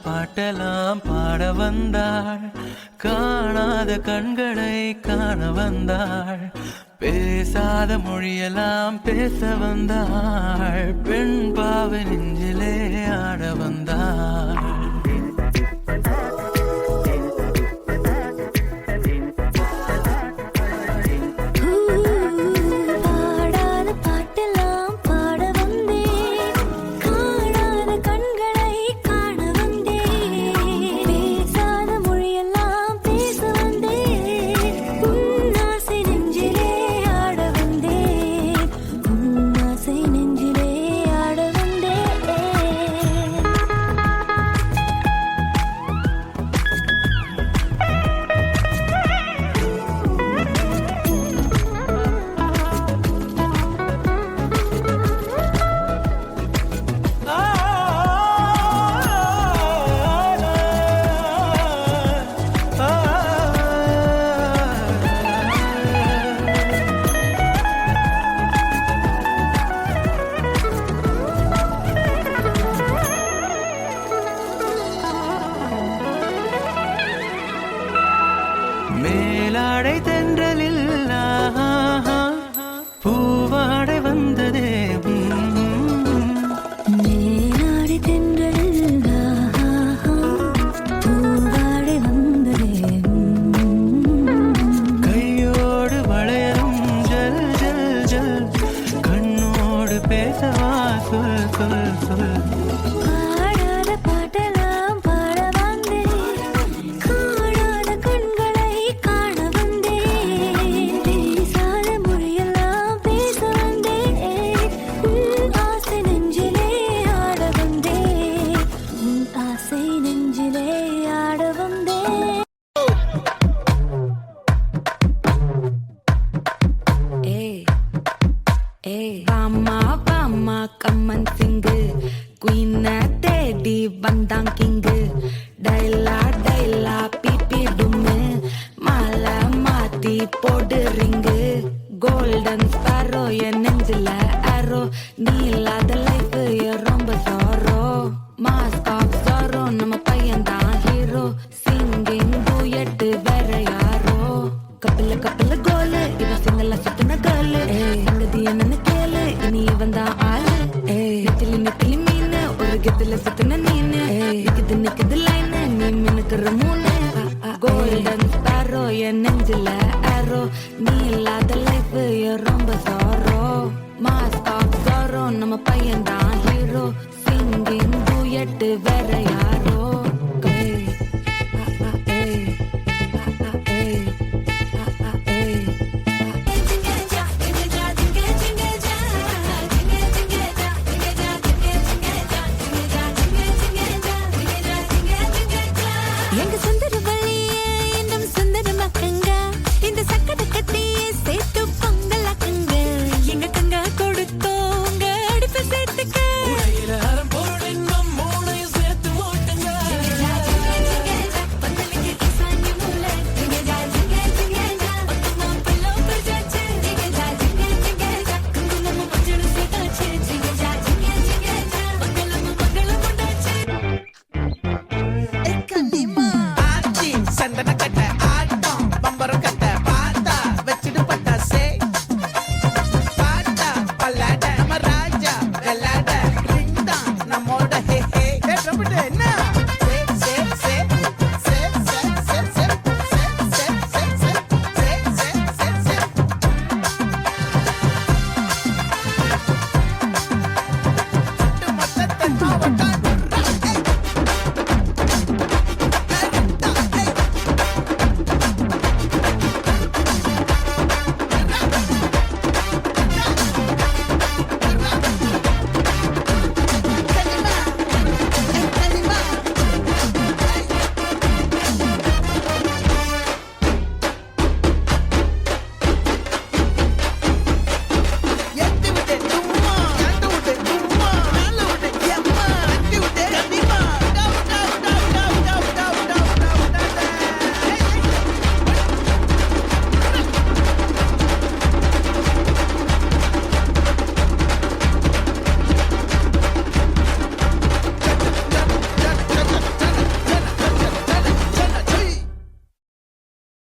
பாட்டெல்லாம் பாட வந்தாள், காணாத கண்களை காண வந்தாள், பேசாத மொழியெல்லாம் பேச வந்தாள், பெண் பாவை நெஞ்சிலே ஆட வந்தாள். மேலாடை தென்றலில் பூவாடை வந்ததே, மேலாடை தென்றலில் பூவாடை வந்ததே, கையோடு வளையலும் ஜல் ஜல் ஜல், கண்ணோடு பேசவா சொல் சொல் சொல். கம்மன் சிங்கு குயின தேடி வந்தான் கிங்கு, டைலா டைலா பிபி டும்மு, மாலை மாத்தி போடு ரிங்கு, கோல்டன் ஸ்பாரோ என் நெஞ்சில ஆரோ, நீ இல்லாத லைஃப் ரொம்ப சாரோ, மாஸ்க் ஆஃப் சாரோ நம்ம பையன் தான் ஹீரோ, சிங்கிங் டூயட் வேற யாரோ, கப்பல கப்பல கோலு இவன் சிங்கல சுத்தின கேர்ளு, எங்கதி என்னன்னு கேளு இனி இவன் தான் ஆளு, நெத்திலி நெத்திலி மீனு ஒரு கெத்துல சுத்தின நீனு, நிக்குது நிக்குது லைனு நீ மினுக்குற மூணு, கோல்டன் ஸ்பாரோ என் நெஞ்சில ஆரோ, நீ இல்லாத லைஃப் ரொம்ப சாரோ, மாஸ்க் ஆஃப் சாரோ நம்ம பையன் தான் ஹீரோ, சிங்கிங் டூயட் வேற யாரோ.